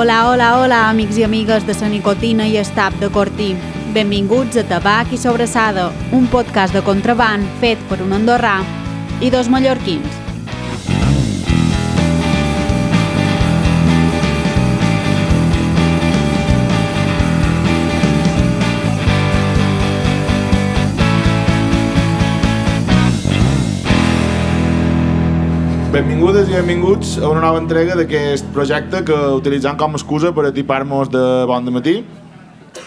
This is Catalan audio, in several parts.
Hola, amics i amigues de la nicotina i estap de Cortí. Benvinguts a Tabac i Sobrassada, un podcast de contraband fet per un andorrà i dos mallorquins. Benvingudes i benvinguts a una nova entrega d'aquest projecte que utilitzam com a excusa per atipar-nos de bon dematí.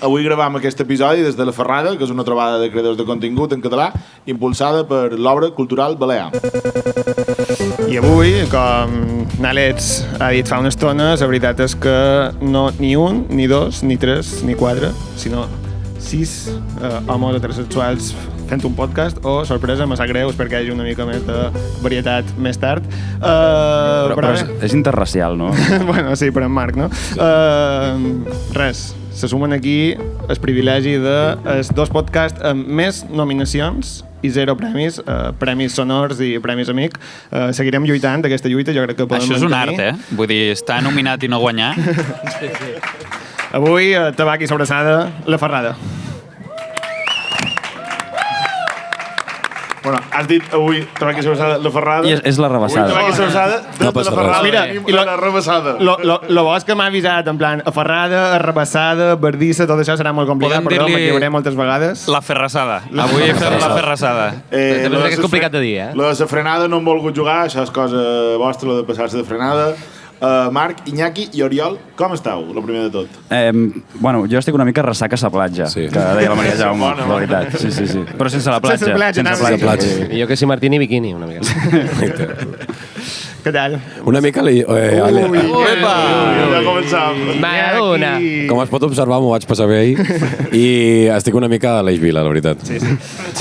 Avui gravam aquest episodi des de La Ferrada, que és una trobada de creadors de contingut en català, impulsada per l'Obra Cultural Balear. I avui, com n'Àlex ha dit fa una estona, la veritat és que no ni un, ni dos, ni tres, ni quatre, sinó 6 homes heterosexuals fent un podcast, o, sorpresa, me sap greu, perquè hi hagi una mica més de varietat més tard. Però és interracial, no? Bueno, sí, per en Marc, no? Res, se sumen aquí el privilegi de els dos podcasts amb més nominacions i 0 premis, premis sonors i premis amic. Seguirem lluitant aquesta lluita, jo crec que podem mantenir. Això és un art, eh? Vull dir, estar nominat i no guanyar. Sí. Avui, Tabac i Sobrassada, La Ferrada. Bueno, has dit avui Tabac i Sobrassada, La Ferrada. I és la rebassada. Tabac i Sobrassada, des de La Ferrada. Mira, i la rebassada. Lo bo és que m'ha avisat, en plan, a Ferrada, a rebassada, verdissa, tot això serà molt complicat, però m'equivocaré moltes vegades. La ferrassada. Avui he fet la ferrassada. També és complicat de dir, eh? La de frenada no hem volgut jugar, això és cosa vostra, la de passar-se de frenada. Marc, Iñaki i Oriol, com esteu, el primer de tot? Bueno, jo estic una mica ressaca a la platja, sí, que deia la Maria Jaume, en realitat. Sí. Però sense la platja. Sense platja. I jo que si Martini bikini, una mica. Què tal? Una mica... Ja començam. Madonna! Com es pot observar, m'ho vaig passar bé ahir i estic una mica a l'Eix Vila, la veritat. Sí.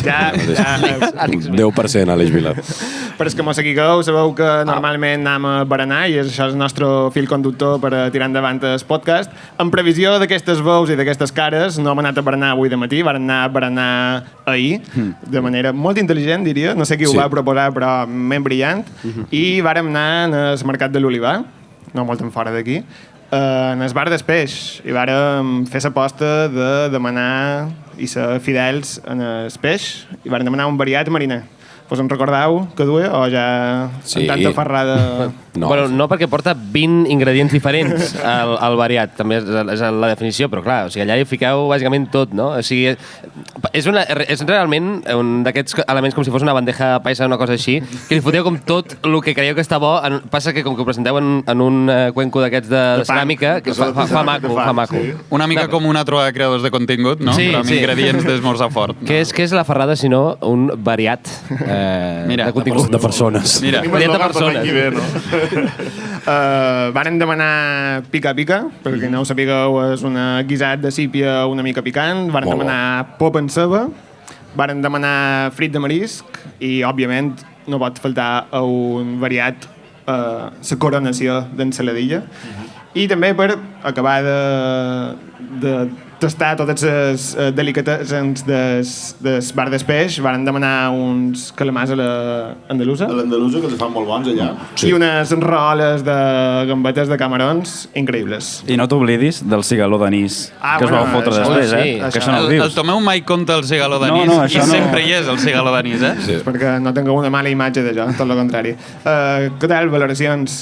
Ja. 10% a l'Eix Vila. Per els que mos seguigueu, sabeu que normalment anem a berenar i això és el nostre fil conductor per a tirar endavant el podcast. En previsió d'aquestes veus i d'aquestes cares, no hem anat a berenar avui de matí, vam anar a berenar ahir, de manera molt intel·ligent, diria. No sé qui ho va proposar, però ben brillant. I vàrem anar al mercat de l'Olivar, no molt en fora d'aquí, en el bar d'Espeix, i vàrem fer l'aposta de demanar i ser fidels en el peix, i vàrem demanar un variat mariner. Us en recordeu que duia o ja amb tanta ferrada? No. Bueno, no, perquè porta 20 ingredients diferents al variat, també és la definició, però clar, o sigui, allà hi fiqueu bàsicament tot, no? O sigui, és realment un d'aquests elements com si fos una bandeja paisa o una cosa així, que li foteu com tot el que creieu que està bo. Passa que com que ho presenteu en un cuenco d'aquests de ceràmica, que fa maco. Sí. Una mica com una trobada de creadors de contingut, no? Sí, però amb ingredients d'esmorzar fort. Què és la ferrada, sinó un variat Mira, de contingut? De persones. Mira. Variat de persones. Varen demanar pica-pica, perquè no ho sapigueu, és una guisat de sípia una mica picant. Varen demanar pop en ceba, varen demanar frit de marisc i, òbviament, no pot faltar un variat la coronació d'ensaladilla. I també per acabar de tastar totes les delicatessens del bar d'Espeix, varen demanar uns calamars a l'andalusa. A l'andalusa, que els fan molt bons allà. Sí. I unes raoles de gambetes de camarons increïbles. I no t'oblidis del cigaló d'anís, que es vau fotre després, sí. Que això no ho dius. El Tomeu mai compta el cigaló d'anís, i sempre hi és el cigaló d'anís, eh? Sí. Perquè no tinc una mala imatge d'això, tot el contrari. Què tal, valoracions?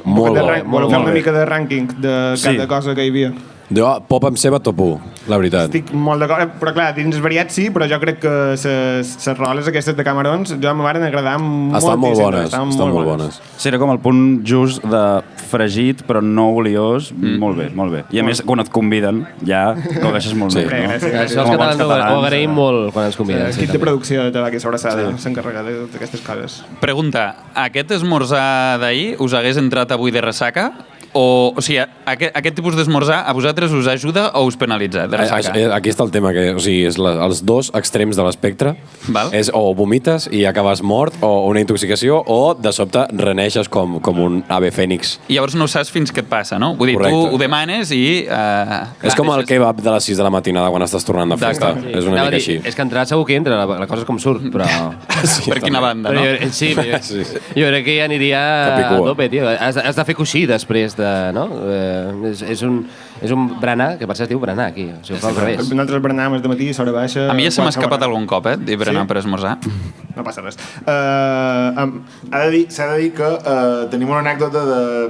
Molt bo. Voleu fer una mica de rànquing de cada cosa que hi havia? Jo, pop amb ceba top 1, la veritat. Estic molt d'acord, però clar, dins el variat sí, però jo crec que les roles aquestes de camarons jo me varen agradar moltíssim. Estan molt bones. Sí, era com el punt just de fregit, però no oliós. Molt bé. I a més, quan et conviden, ja gaudeixes molt bé. No? Això els catalans ho agraïm molt quan ens conviden. L'equip de producció de Tabac i Sobrassada s'encarrega d'aquestes coses. Pregunta, aquest esmorzar d'ahir us hagués entrat avui de ressaca? O sigui, aquest tipus d'esmorzar a vosaltres us ajuda o us penalitza de ressaca? Aquí està el tema, que o sigui, és els dos extrems de l'espectre. És o vomites i acabes mort, o una intoxicació, o de sobte reneixes com un ave fènix. I llavors no saps fins què et passa, no? Vull dir, correcte. Tu ho demanes i... És com el kebab de les 6 de la matinada quan estàs tornant de festa. Sí. És una mica així. És que entrar segur que entra, la cosa com surt, però... Sí, per quina banda, no? Jo crec que ja aniria a tope, tio. Has de fer coixí després no? És un berenar, que per cert es diu berenar aquí, o sigui, ho fa al revés. Nosaltres berenàvem al matí, sobre baixa... A mi ja se m'ha escapat algun cop, dir berenar per esmorzar. No passa res. S'ha de dir que tenim una anècdota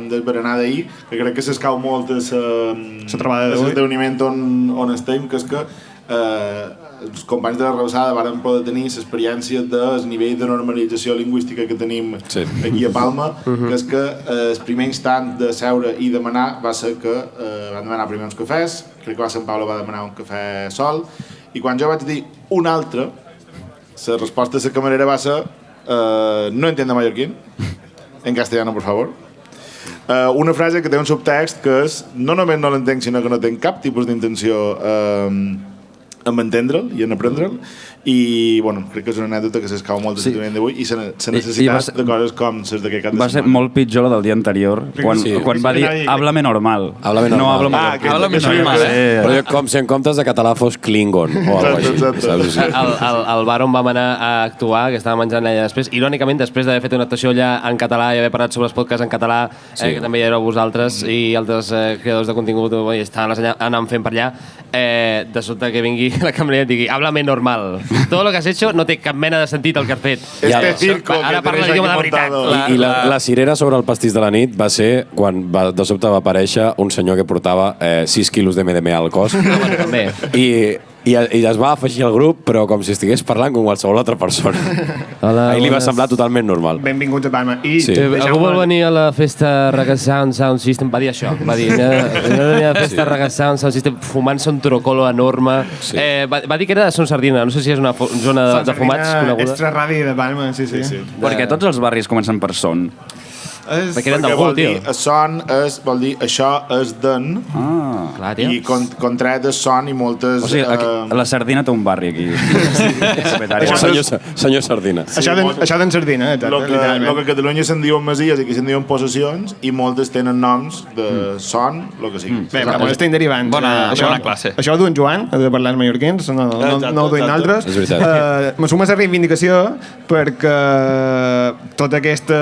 del berenar d'ahir, que crec que s'escau molt de l'esdeveniment on estem, que és que els companys de la Rebassada varen poder tenir l'experiència del nivell de normalització lingüística que tenim aquí a Palma, que és que el primer instant de seure i demanar va ser que van demanar primer uns cafès, crec que va ser en Pablo va demanar un cafè sol, i quan jo vaig dir un altre, la resposta de la camarera va ser no entiendo mallorquín, en castellano, por favor. Una frase que té un subtext que és no només no l'entenc, sinó que no tenc cap tipus d'intenció en entendre'l i en aprendre'l, i bueno, crec que és una anècdota que s'escau molt del d'avui i la necessitat de coses com les d'aquest cap de setmana. Va ser molt pitjor la del dia anterior, quan va dir háblame normal. No háblame normal. Però com si en comptes de català fos Klingon o alguna cosa així. El bar on vam anar a actuar, que estava menjant allà després, irònicament, després d'haver fet una actuació allà en català i haver parlat sobre els podcasts en català, que també hi éreu vosaltres i altres creadors de contingut i estaven anant fent per allà, de sobte que vingui la camarera i digui háblame normal. Todo lo que has hecho no té cap mena de sentit el que has fet. Ara parla l'idioma de veritat. I la cirera sobre el pastís de la nit va ser quan de sobte va aparèixer un senyor que portava 6 quilos de MDMA al cos. I es va afegir al grup, però com si estigués parlant com qualsevol altra persona. Ahir li va semblar totalment normal. Benvinguts a Palma. Algú vol venir a la festa Reggae Sound System? Va dir això. Va dir, venir a la festa Reggae Sound System fumant-se un trocolo enorme. Va dir que era de Son Sardina. No sé si és una zona de fumats coneguda. Extra radi de Palma, sí. Perquè tots els barris comencen per son. Perquè eren d'algú, tio. Son vol dir això és d'en, i contret és son i moltes... O sigui, la Sardina té un barri aquí. Senyor Sardina. Això d'en Sardina, literalment. El que a Catalunya se'n diuen masies i aquí se'n diuen possessions i moltes tenen noms de son, el que sigui. Bé, però estem derivant. Bona classe. Això ho duen Joan, de parlar els mallorquins, no ho duim altres. És veritat. M'assuma la reivindicació perquè tot aquest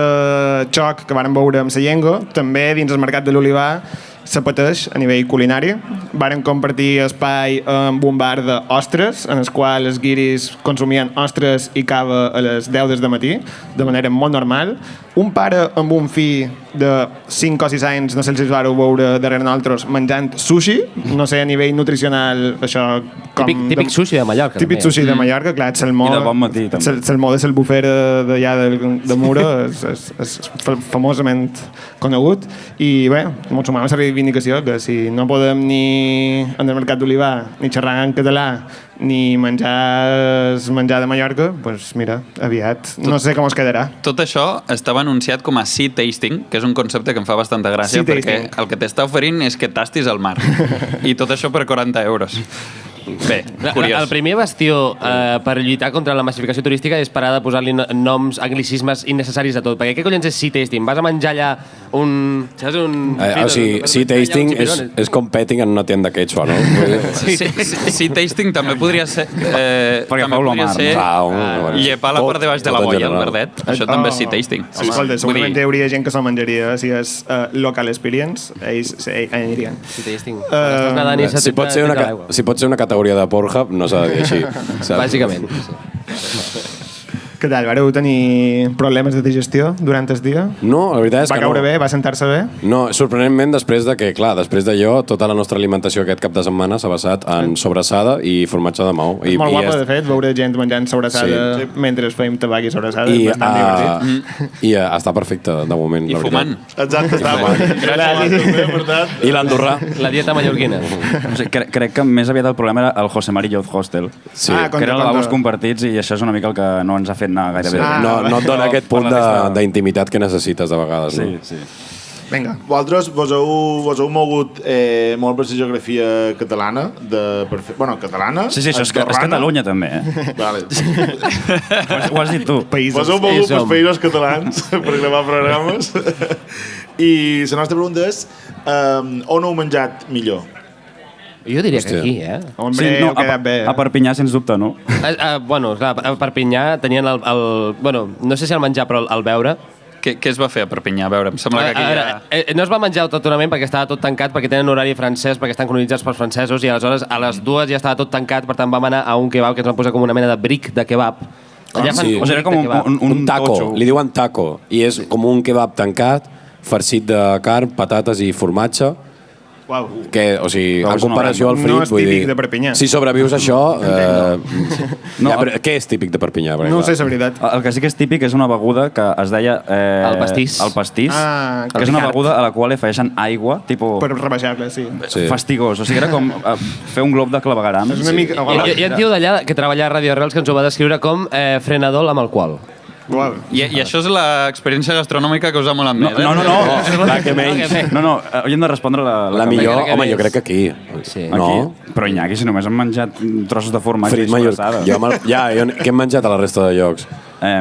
xoc que vàrem veure amb la llengua, també dins el mercat de l'Olivar se pateix a nivell culinari. Varen compartir espai amb un bar d'ostres, en el qual els guiris consumien ostres i cava a les 10 del matí, de manera molt normal. Un pare amb un fill de 5 o 6 anys, no sé si els vareu veure darrere nosaltres, menjant sushi, no sé, a nivell nutricional, això... Típic sushi de Mallorca. Típic sushi de Mallorca, clar, el salmó... I de bon matí, també. El salmó de l'Albufera d'allà de Mura és famosament conegut, i bé, ens sumam a la reivindicació, que si no podem ni en el mercat d'Olivar, ni xerrar en català, ni menjar de Mallorca, doncs mira, aviat no sé com es quedarà. Tot això estava anunciat com a sea tasting, que és un concepte que em fa bastanta gràcia, perquè el que t'està oferint és que tastis el mar. I tot això per 40 euros. Bé, curiós. El primer bastió per lluitar contra la massificació turística és parar de posar-li noms, anglicismes innecessaris a tot. Perquè què collons és sea tasting? Vas a menjar allà un... Saps? O sigui, sea tasting és com petting en una tienda quechua, no? Sea tasting també podria ser... Perquè Pablo Amar. Llepar la part de baix de la boia, el verdet. Això també és sea tasting. Escolta, segurament hi hauria gent que se'l menjaria. Si és local experience, ells anirien. Sea tasting. Si pot ser una categoria de Pornhub, no s'ha de dir així. Bàsicament. Què tal? Vareu tenir problemes de digestió durant el dia? No, la veritat és que no. Va caure bé? Va sentar-se bé? No, sorprenentment després d'allò, tota la nostra alimentació aquest cap de setmana s'ha basat en sobrassada i formatge de maó. És molt guapa, de fet, veure gent menjant sobrassada mentre fèiem tabac i sobrassada. És bastant divertit. I està perfecte, de moment. I fumant. Exacte, està fumant. I l'andorrà. La dieta mallorquina. Crec que més aviat el problema era el José Mari Youth Hostel, que eren lavabos compartits i això és una mica el que no ens ha fet anar gairebé. No et dona aquest punt d'intimitat que necessites de vegades. Sí. Vinga. Vosaltres vos heu mogut molt per la geografia catalana, catalana, Sí, això és Catalunya també, Vale. Ho has dit tu. Vos heu mogut pels països catalans per gravar programes. I la nostra pregunta és on heu menjat millor? Jo diria que aquí, Hombre, heu quedat bé. A Perpinyà, sens dubte, no? Bueno, clar, a Perpinyà tenien el... Bueno, no sé si el menjar, però el beure. Què es va fer a Perpinyà? A veure, em sembla que aquí ja... No es va menjar el totonament perquè estava tot tancat, perquè tenen horari francès, perquè estan colonitzats pels francesos, i aleshores a les 2 ja estava tot tancat, per tant vam anar a un kebab que ens van posar com una mena de bric de kebab. Allà fan Sí. un O sigui, era bric com de kebab. Un taco, totxo. li diuen taco, i és com un kebab tancat, farcit de carn, patates i formatge, Uau. que, o sigui, Però en és una comparació al broma. frit, No és vull típic dir, de Perpinyà. Si sobrevius a això... No, ja, però què és típic de Perpinyà? Perquè, No ho sé, clar, la veritat. El que sí que és típic és una beguda que es deia... El pastís. El pastís, Ah, que és una Ricard. beguda a la qual li afegeixen aigua, tipus Per rebaixar-la, sí. Sí. fastigós. O sigui, era com fer un glob de clavegaram. És una mica... Hi ha un tio d'allà que treballa a Radio Arrels que ens ho va descriure com frenador amb alcohol. Uau. I això és l'experiència gastronòmica que us ha molat més, No, no, no. La que menys. No, hauríem de respondre La que millor, que home, més. jo crec que aquí. Sí. No? Aquí. Però Iñaki, si només hem menjat trossos de formatge Frit i mallorquí. sobrassada. Què hem menjat a la resta de llocs?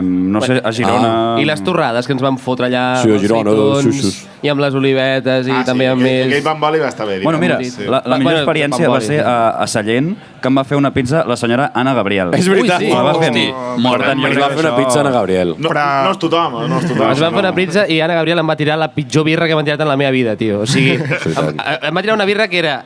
No sé, a Girona... I les torrades que ens van fotre allà Sí, a amb els Girona, aceituns, sí. i amb les olivetes, i també amb Aquell més... bamboli va estar bé. Bueno, mira, Sí. la millor Bueno, experiència va Pamboli, ser sí. a Sallent, que em va fer una pizza la senyora Anna Gabriel. És veritat. Ui, sí. La va fer a mi. Hosti, molt Per tant, bé. jo Li crec va que fer una això- pizza a Ana Gabriel. No, Però- no és tothom, no és tothom. Ens van fer una pizza i Anna Gabriel em va tirar la pitjor birra que m'han tirat en la meva vida, tio. O sigui, em va tirar una birra que era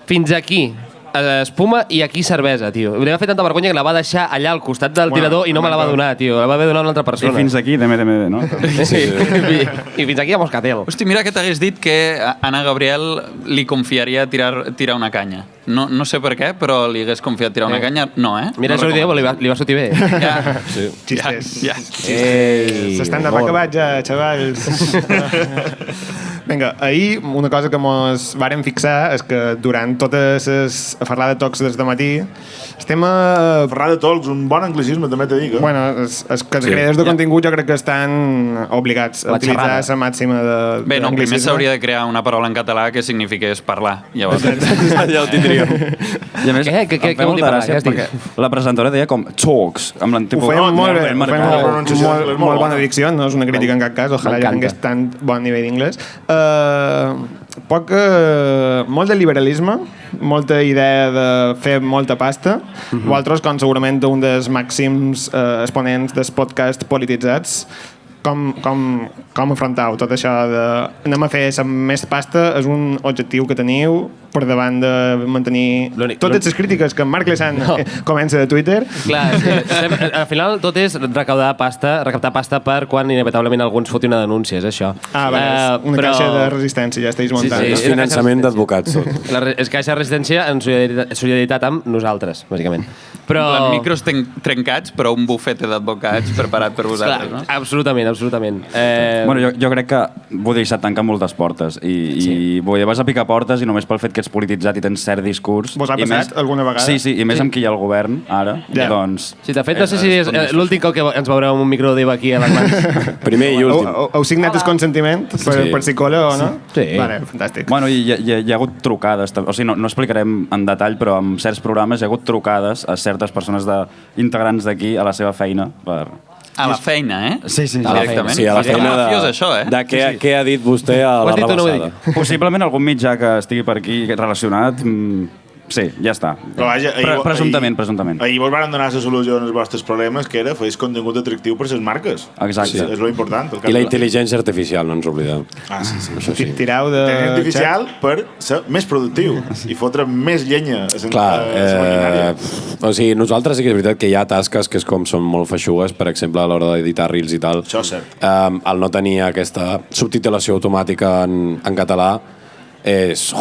fins aquí espuma i aquí cervesa, tio. Li va fer tanta vergonya que la va deixar allà al costat del tirador i no me la va donar, tio. La va haver donar a una altra I persona. fins aquí, DMDM, no? I fins aquí a Moscatel. Hosti, mira que t'hagués dit que a Anna Gabriel li confiaria tirar una canya. No sé per què, però li hagués confiat tirar una canya. No, eh? Mira, no això li va sortir bé. Ja, Xistes. ja. S'estan de acabat ja, xavals. Vinga, ahir una cosa que mos vàrem fixar és que durant totes les Ferrada Talks des de matí estem a... Ferrada Talks, un bon anglicisme, també t'he dit. Bueno, que els creadors de contingut jo crec que estan obligats a La utilitzar xerrada. la màxima de Bé, no, primer d'anglicisme. s'hauria de crear una paraula en català que signifiqués parlar. Llavors, Ja ho tindríem. I a més, Què em fa vol dir molta parlar? gràcia Què has dit? perquè la presentadora deia com talks, amb Ho l'antipus... fem molt bé, ho fem marcat. La pronunciació és molt molt bona. bona dicció, no és una crítica en cap cas, ojalà jo M'encanta. tingués tant bon nivell d'inglès. Molt de liberalisme, molta idea de fer molta pasta, vosaltres, com segurament un dels màxims exponents dels podcasts polititzats, com afrontau tot això de anem a fer més pasta és un objectiu que teniu per davant de mantenir totes les crítiques que en Marc Lesan comença a Twitter. Clar, sí. Al final tot és recaptar pasta per quan inevitablement algú ens foti una denúncia, és això. Una caixa de resistència, ja estàs muntant. Sí, És sí. finançament d'advocats, tot. És caixa de resistència en solidaritat amb nosaltres, bàsicament. Però... amb micros trencats, però un bufete d'advocats preparat per vosaltres, no? Absolutament. Bueno, jo crec que vull dir, s'ha tancat moltes portes i vull dir, vas a picar portes i només pel fet que ets polititzat i tens cert discurs... Vos ha i passat alguna vegada? Sí, i més amb qui hi ha el govern, ara, Ja. doncs... Sí, de fet, no sé si és l'últim cop que ens veureu amb un micro d'Eva aquí a les mans. Primer i últim. Heu signat el consentiment per si cola o no? Sí. Vale, fantàstic. Bueno, i hi ha hagut trucades, o sigui, no explicarem en detall, però en certs programes hi ha hagut trucades a certes persones integrants d'aquí a la seva feina per... A la feina, eh? Sí, sí. A la feina, Directament. sí, a la És feina mafiós, això, eh? de què ha dit vostè a Ho la has dit o no ho he rebassada. Possiblement algun mitjà que estigui per aquí relacionat... Sí, ja està. Però vaja, Presumptament. Ahir vos van donar la solució als vostres problemes, que era fer contingut atractiu per les marques. Exacte. És lo important. I la intel·ligència artificial, no ens oblidem. Ah, sí. Això sí. Tirau de... Intel·ligència artificial per ser més productiu i fotre més llenya a la Clar, maquinària. o sigui, nosaltres sí que és veritat que hi ha tasques que és com són molt feixugues, per exemple, a l'hora d'editar reels i tal. Això és cert. El no tenir aquesta subtitulació automàtica en català és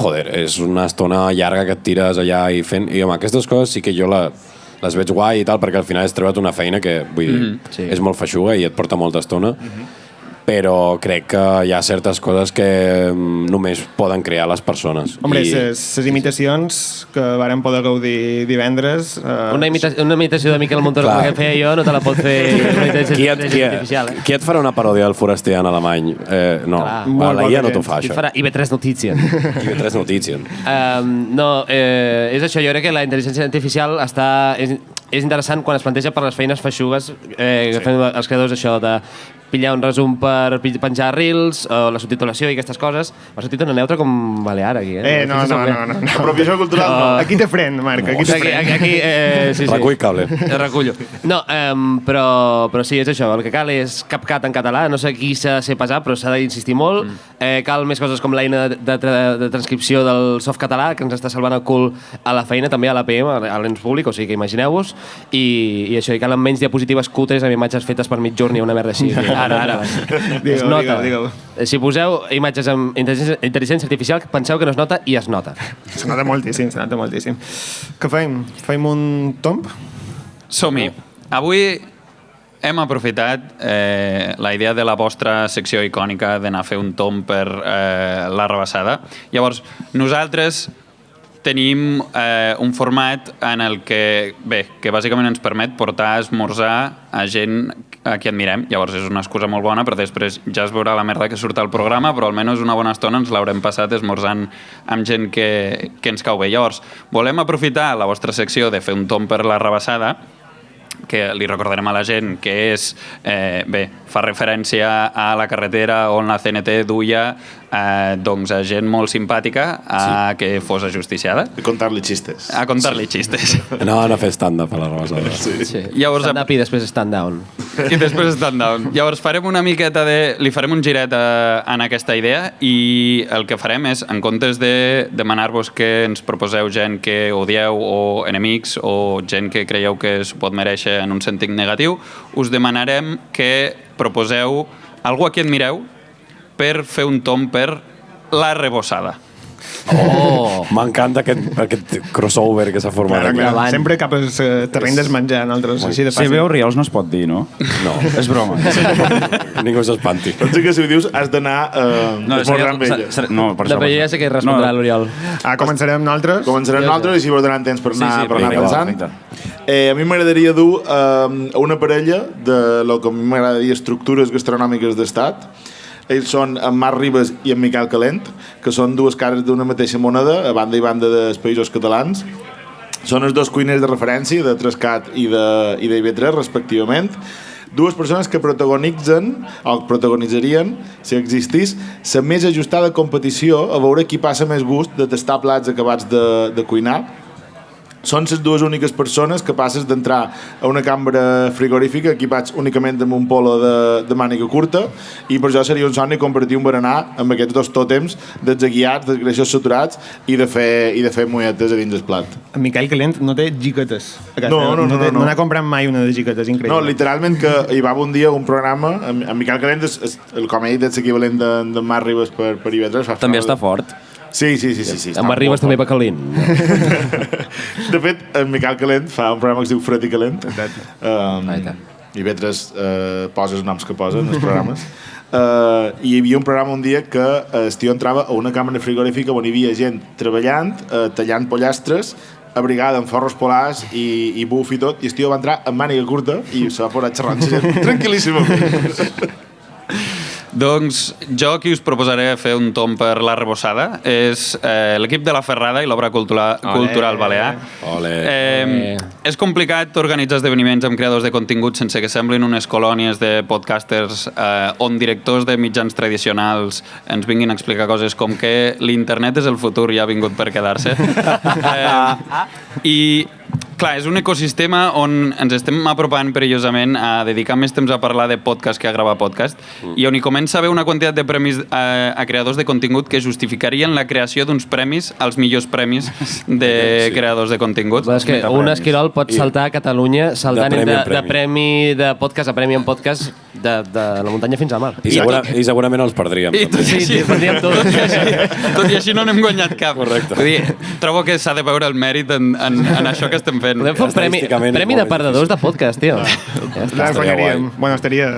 una estona llarga que et tires allà i fent... I home, aquestes coses sí que jo les veig guai i tal, perquè al final has trebat una feina que, vull dir, és molt feixuga i et porta molta estona. Però crec que hi ha certes coses que només poden crear les persones. Hombre, les imitacions que vàrem poder gaudir divendres... Una imitació de Miquel Montoro Clar. que feia jo no te la pot fer una intel·ligència artificial. Qui et farà una paròdia del foraster en alemany? No, Clar. la IA no t'ho fa, I això. farà IB3 Notizien. IB3 Notizien. És això, jo crec que la intel·ligència artificial és interessant quan es planteja per les feines feixugues que fem els creadors, això de pillar un resum per penjar reels, o la subtitulació i aquestes coses. M'ha sortit una neutra com balear aquí, No. Apropiació cultural, no. Aquí te fren, Marc, aquí te fren. Aquí, sí. Recull cable. Recullo. No, però sí, és això. El que cal és CapCut en català. No sé qui s'ha de ser pesat, però s'ha d'insistir molt. Cal més coses com l'eina de transcripció del Softcatalà, que ens està salvant el cul a la feina, també a l'APM, a l'ens públic, o sigui que imagineu-vos. I això, i calen menys diapositives cutres amb imatges fetes per Midjourney, una merda així. Ara. Es nota. Digueu. Si poseu imatges amb intel·ligència artificial, penseu que no es nota i es nota. Se nota moltíssim. Què fem? Fem un tomb? Som-hi. Avui hem aprofitat la idea de la vostra secció icònica d'anar a fer un tomb per la rebassada. Llavors, nosaltres tenim un format en el que bàsicament ens permet portar a esmorzar a gent a qui admirem. Llavors és una excusa molt bona, però després ja es veurà la merda que surt al programa, però almenys una bona estona ens l'haurem passat esmorzant amb gent que ens cau bé. Llavors, volem aprofitar la vostra secció de fer un tomb per la rebassada, que li recordarem a la gent que és, fa referència a la carretera on la CNT duia doncs a gent molt simpàtica que fos ajusticiada. A contar-li xistes. A contar-li xistes. No a fer stand-up a la rebassada. Sí. Stand-up i després stand-down. I després stand-down. Llavors farem una miqueta li farem un giret en aquesta idea i el que farem és, en comptes de demanar-vos que ens proposeu gent que odieu o enemics o gent que creieu que s'ho pot mereixer en un sentit negatiu, us demanarem que proposeu algú a qui admireu per fer un tomb per la rebossada. M'encanta aquest crossover que s'ha format aquí. Sempre cap al terreny d'esmenjar, nosaltres, així de fàcil. Si veu Riols no es pot dir, no? No. És broma. Ningú s'espanti. Doncs que si ho dius has d'anar esmorzant amb ella. No, per això. Ja sé què respondrà l'Oriol. Començarem nosaltres? Començarem nosaltres i si voldran temps per anar pensant. Perfecte. A mi m'agradaria dur una parella de lo que a mi m'agrada dir estructures gastronòmiques d'estat. Ells són en Marc Ribas i en Miquel Calent, que són dues cares d'una mateixa moneda, a banda i banda dels països catalans. Són els dos cuiners de referència, de Trescat i d'IV3, respectivament. Dues persones que protagonitzen, o protagonitzarien, si existís, la més ajustada competició a veure qui passa més gust de tastar plats acabats de cuinar. Són les dues úniques persones capaces d'entrar a una cambra frigorífica equipats únicament amb un polo de màniga curta, i per això seria un somni compartir un berenar amb aquests dos tòtems dels aguiats, dels greixos saturats i de fer mulletes a dins el plat. En Miquel Calent no té giquetes a casa. No n'ha comprat mai una de giquetes, increïble. No, literalment que hi va un dia un programa, en Miquel Calent com he dit, és l'equivalent de Marc Ribas per IB3. També està fort. Sí. Amb Arribas també va calent. De fet, en Miquel Calent fa un programa que es diu Fred i Calent. I IB3 posa els noms que posa en els programes. I hi havia un programa un dia que el tio entrava a una càmera frigorífica on hi havia gent treballant, tallant pollastres, abrigada amb forros polars i buf i tot, i el tio va entrar amb màniga curta i se va posar xerrant tranquil·líssimament. Doncs jo qui us proposaré fer un tomb per la rebossada és l'equip de la Ferrada i l'Obra Cultural Balear. És complicat organitzar esdeveniments amb creadors de contingut sense que semblin unes colònies de podcasters on directors de mitjans tradicionals ens vinguin a explicar coses com que l'internet és el futur i ha vingut per quedar-se. I clar, és un ecosistema on ens estem apropant perillosament a dedicar més temps a parlar de podcast que a gravar podcast, i on hi comença a haver una quantitat de premis a creadors de contingut que justificarien la creació d'uns premis als millors premis de creadors de contingut. És que un esquirol pot saltar a Catalunya saltant de premi de podcast a premi en podcast de la muntanya fins al mar. I segurament els perdríem. Sí, perdríem tots. Tot i així no n'hem guanyat cap. Correcte. Vull dir, trobo que s'ha de veure el mèrit en això que estem fent. Podem fer un premi de perdedors de podcast, tio. Estaria...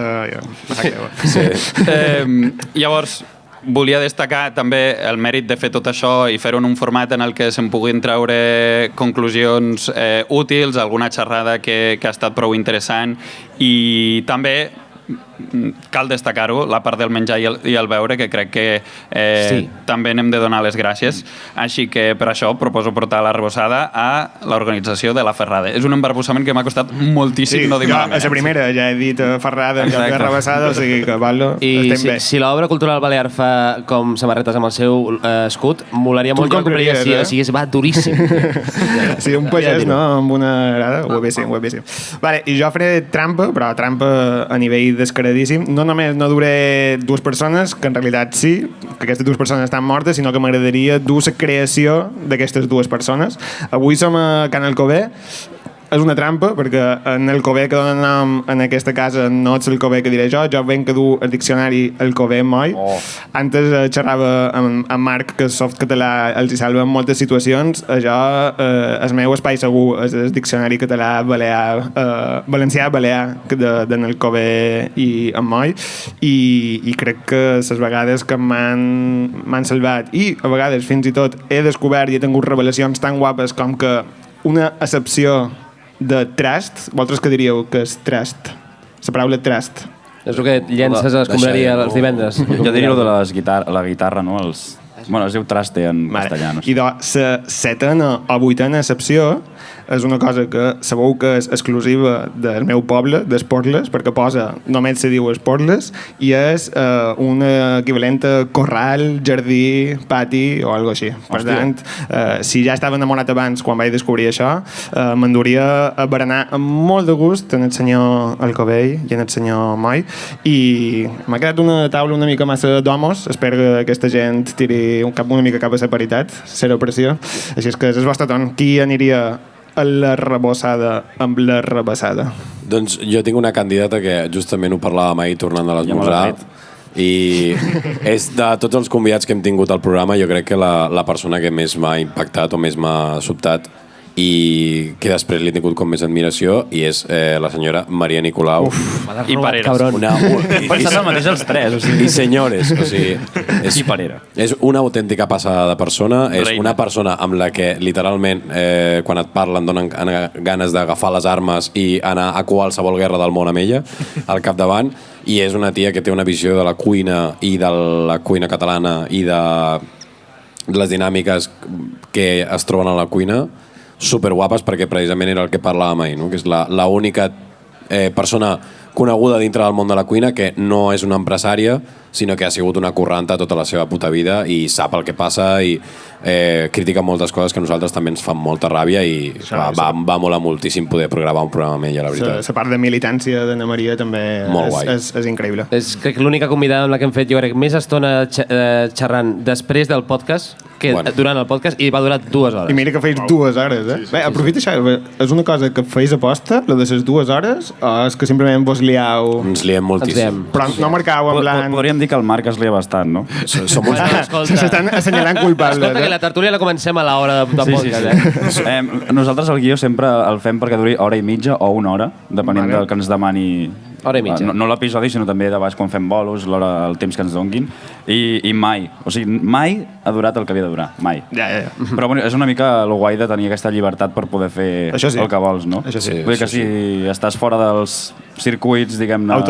Llavors, volia destacar també el mèrit de fer tot això i fer-ho en un format en el que se'n puguin treure conclusions útils, alguna xerrada que ha estat prou interessant, i també cal destacar-ho, la part del menjar i el beure, que crec que també n'hem de donar les gràcies. Així que per això proposo portar la rebossada a l'organització de la Ferrada. És un embarbussament que m'ha costat moltíssim no dir malament. A la primera ja he dit Ferrada en lloc de rebossada, o sigui que estem bé. Si l'obra cultural balear fa com samarretes amb el seu escut, molaria molt que compraria si va duríssim. Sí, un pagès, no? Amb una arada, ho he vist. Vale, i jo faré trampa, però trampa a nivell descaradíssim. No només no duré dues persones, que en realitat sí, que aquestes dues persones estan mortes, sinó que m'agradaria dur la creació d'aquestes dues persones. Avui som a Can Alcover. És una trampa, perquè en Alcover que dona nom en aquesta casa no és l'Alcover que diré jo venc que du el diccionari Alcover Moi. Antes xerrava amb Marc, que el softcatalà els hi salva en moltes situacions. El meu espai segur és el diccionari català valencià-balear d'en Alcover i en Moi, i crec que les vegades que m'han salvat, i a vegades fins i tot he descobert i he tingut revelacions tan guapes com que una accepció de trust. Vosaltres què diríeu que és trust? La paraula trust. És el que llences a l'escombraria els divendres. Jo diria de la guitarra, no? Bueno, es diu traste en castellà. No sé. I la setena o vuitena accepció és una cosa que sabeu que és exclusiva del meu poble, d'Esporles, perquè només se diu Esporles, i és un equivalent a corral, jardí, pati o alguna cosa així. Per tant, si ja estava enamorat abans quan vaig descobrir això, m'enduria a berenar amb molt de gust en el senyor Alcobell i en el senyor Moi, i m'ha quedat una taula una mica massa d'homos. Espero que aquesta gent tiri una mica cap a la paritat, zero pressió. Així és que és el vostre torn. Qui aniria a la rebossada amb la rebassada? Doncs jo tinc una candidata que justament ho parlàvem ahir tornant de l'esmorzar, i és de tots els convidats que hem tingut al programa, jo crec que la persona que més m'ha impactat o més m'ha sobtat i que després li he tingut com més admiració, i és la senyora Maria Nicolau. I Parera. Pensat el mateix els tres. I senyores, o sigui, I Parera. És una autèntica passada de persona, és una persona amb la que literalment quan et parlen donen ganes d'agafar les armes i anar a qualsevol guerra del món amb ella al capdavant, i és una tia que té una visió de la cuina i de la cuina catalana i de les dinàmiques que es troben a la cuina superguapes, perquè precisament era el que parlàvem ahir, no? Que és l'única persona coneguda dintre del món de la cuina que no és una empresària, sinó que ha sigut una curranta tota la seva puta vida i sap el que passa i critica moltes coses que a nosaltres també ens fan molta ràbia, i va molar moltíssim poder gravar un programa amb ella, la veritat. La part de militància d'Anna Maria també és increïble. És crec que l'única convidada amb la que hem fet, jo crec, més estona xerrant després del podcast que durant el podcast, i va durar 2 hores. I mira que feis 2 hores, eh? Bé, aprofita això. És una cosa que feis aposta, la de les 2 hores, o és que simplement vos liau? Ens liem moltíssim. Però no marcau en plan... Podríem dir que el Marc es lia bastant, no? S'estan assenyalant culpables. Escolta, que la tertúlia la comencem a l'hora de podcast. Nosaltres el guió sempre el fem perquè duri hora i mitja o 1 hora, depenent del que ens demani... Hora i mitja. No l'episodi, sinó també de baix quan fem bolos, el temps que ens donguin. I mai, o sigui, mai ha durat el que havia de durar, mai. Ja. Però bueno, és una mica el guai de tenir aquesta llibertat per poder fer el que vols, no? Això sí. Vull dir que si estàs fora dels circuits, diguem-ne,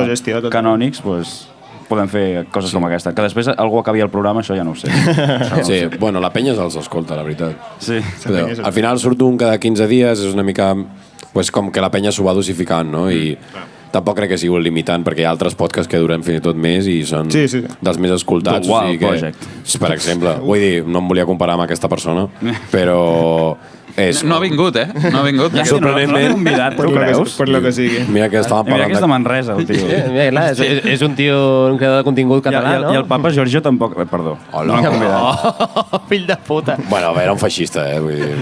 canònics, doncs podem fer coses com aquesta. Que després algú acabi el programa, això ja no ho sé. Sí, bueno, la penya se'ls escolta, la veritat. Sí. Al final surt un cada 15 dies, és una mica com que la penya s'ho va dosificant, no? I tampoc crec que sigui un limitant, perquè hi ha altres podcasts que duren fins i tot més i són dels més escoltats. The Wild Project. Per exemple, vull dir, no em volia comparar amb aquesta persona, però... No ha vingut, eh? No ha vingut. Sorprenentment. Per lo que sigui. Mira que estàvem parlant... Mira que és de Manresa, el tio. És un tio, un creador de contingut català, no? I el papa Giorgio tampoc... Perdó. Hola. Fill de puta. Bueno, era un feixista, vull dir...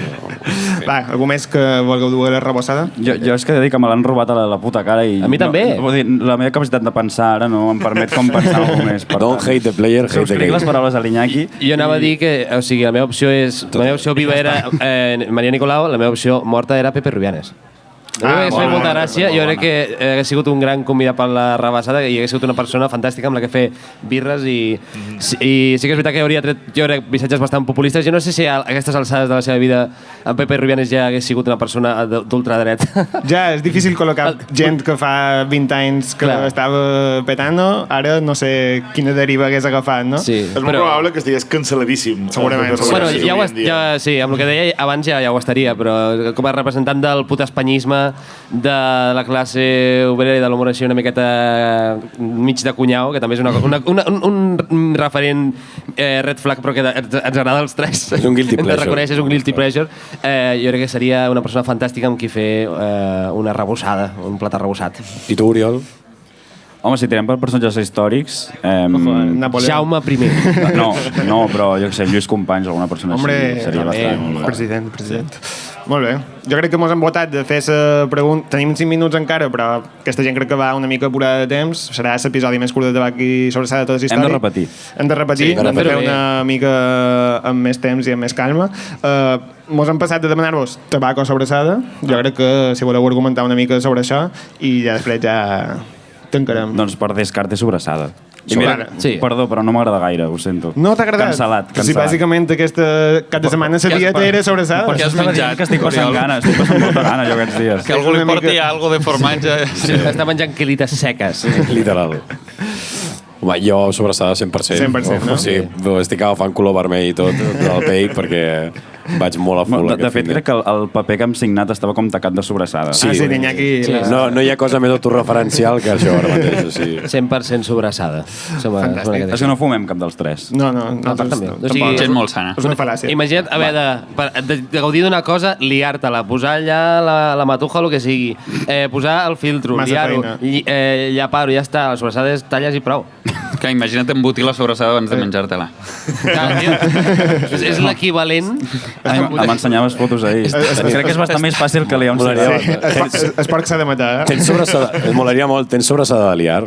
Va, algú més que vulgueu dur a la rebossada? Jo és que he de dir que me l'han robat a la puta cara i... A mi també. Vull dir, la meva capacitat de pensar ara no em permet com pensar alguna més. Don't hate the player, hate the game. Les paraules a l'Iñaki. Jo anava a dir que, o sigui, la meva opció viva era Maria Nicolau, la meva opció morta era Pepe Rubianes. M'hagués fet molta gràcia. Jo crec que hagués sigut un gran convidat per la Rabassada i hagués sigut una persona fantàstica amb la que fer birres i sí que és veritat que hauria tret, jo crec, missatges bastant populistes. Jo no sé si a aquestes alçades de la seva vida en Pepe Rubianes ja hagués sigut una persona d'ultradret. Ja, és difícil col·locar gent que fa 20 anys que estava petant-ho, ara no sé quina deriva hagués agafat, no? Sí, és molt probable que estigués canceladíssim. Segurament. Bueno, sí, amb el que deia abans ja ho estaria, però com a representant del putespanyisme, de la classe obrera i de l'humor així una miqueta mig de cunyau, que també és un referent red flag, però que ens agrada als tres. És un guilty pleasure. Reconeix, és un guilty pleasure. Jo crec que seria una persona fantàstica amb qui fer una rebossada, un plat arrebossat. I tu, Oriol? Home, si tirem per personatges històrics... Jaume I. No, però jo què sé, Lluís Companys, alguna persona així seria bastant... President. Molt bé. Jo crec que mos hem votat de fer la pregunta. Tenim 5 minuts encara, però aquesta gent crec que va una mica apurada de temps. Serà l'episodi més curt de Tabac i Sobrassada de tota la història. Hem de repetir, hem de fer una mica amb més temps i amb més calma. Mos hem passat de demanar-vos tabac o sobrassada. Jo crec que si voleu argumentar una mica sobre això i ja després ja tancarem. Doncs per descarte sobrassada. I mira, perdó, però no m'agrada gaire, ho sento. No t'ha agradat? Cancel·lat. Sí, bàsicament aquesta cap de setmana la dieta era sobrassada. Perquè has menjat. Que estic passant gana, molta gana jo aquests dies. Que algú li porti algo de formatge. Està menjant quilites seques. Literal. Home, jo sobrassada 100%. 100%, no? Sí, estic agafant color vermell i tot del pell perquè vaig molt a full. De fet, crec que el paper que hem signat estava com tacat de sobrassada. Sí, Iñaki. No hi ha cosa més autorreferencial que això ara mateix. Sí. 100% sobrassada. És que no fumem cap dels tres. No, també. Tampoc és molt sana. És una fal·làcia. Imagina't haver de gaudir d'una cosa, liar-te-la, posar allà la matuja o el que sigui, posar el filtro, liar-ho, llapar-ho, ja està, les sobrassades talles i prou. Que imagina't embotir la sobrassada abans de menjar-te-la. És l'equivalent. M'ensenyaves fotos ahir. Crec que és bastant més fàcil que liar un cigarret. És porc s'ha de matar, eh? Tens sobrassada... Et molaria molt. Tens sobrassada de liar?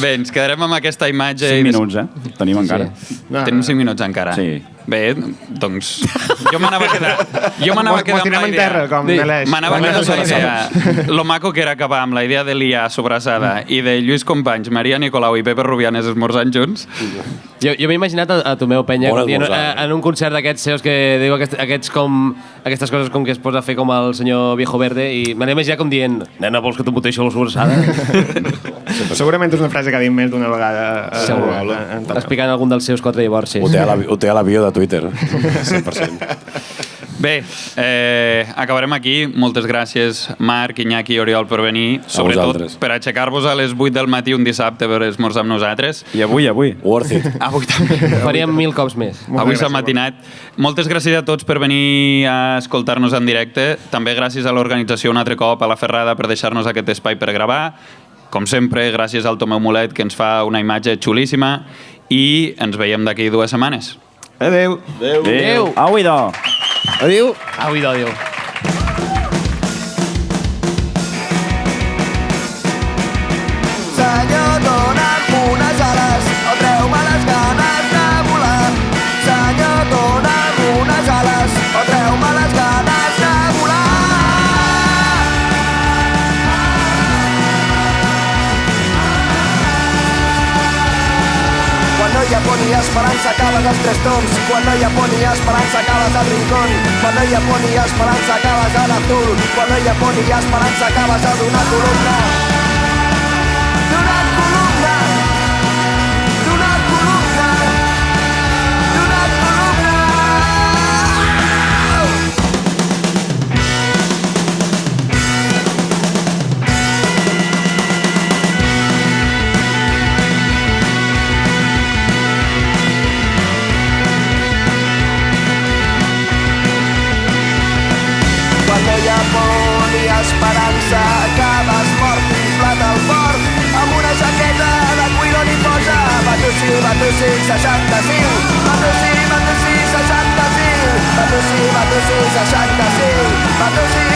Bé, ens quedarem amb aquesta imatge. 5 minuts, Tenim encara. Tenim 5 minuts encara. Sí. Bé, doncs... Jo m'anava a quedar... Mos tirem en terra, com l'Aleix. M'anava a quedar amb la idea... Lo maco que era acabar amb la idea de liar sobrassada i de Lluís Companys, Maria Nicolau i Pepe Rubianes esmorzant junts. Jo m'he imaginat a Tomeu Penya en un concert d'aquests seus que diu aquestes coses com que es posa a fer com el senyor Viejo Verde i me l'he imaginat com dient nena, vols que t'emboteixo la sobrassada? Segurament és una frase que ha dit més d'una vegada. Segur. Explicant algun dels seus 4 divorcis. Ho té a la bio de Twitter. 100%. Bé, acabarem aquí. Moltes gràcies, Marc, Iñaki i Oriol, per venir. Sobretot per aixecar-vos a les 8 del matí un dissabte per esmorzar amb nosaltres. I avui. Worth it. Avui també. Faríem 1000 cops més. Avui s'ha matinat. Moltes gràcies a tots per venir a escoltar-nos en directe. També gràcies a l'organització un altre cop, a la Ferrada, per deixar-nos aquest espai per gravar. Com sempre, gràcies al Tomeu Mulet, que ens fa una imatge xulíssima. I ens veiem d'aquí 2 setmanes. Adéu. Adéu. Au, idò. Adéu. Au, idò, adéu. Senyor, dona'm unes ales o treu-me les ganes de volar. Senyor, dona'm unes ales o treu-me les ganes de volar. Quan no hi ha por ni esperança acabes als Tres Tombs. Quan no hi ha por ni esperança acabes al Rincón. Quan no hi ha por ni esperança acabes a l'Azul. Quan no hi ha por ni esperança acabes a d'una columna. D'una columna. D'una columna. D'una columna. Quan no hi ha por ni esperança acabes mort inflat al port amb una jaqueta de cuir on hi posa Batussi, Batussi, 65 Batussi, Batussi, 65 Batussi, Batussi, 65 Batussi,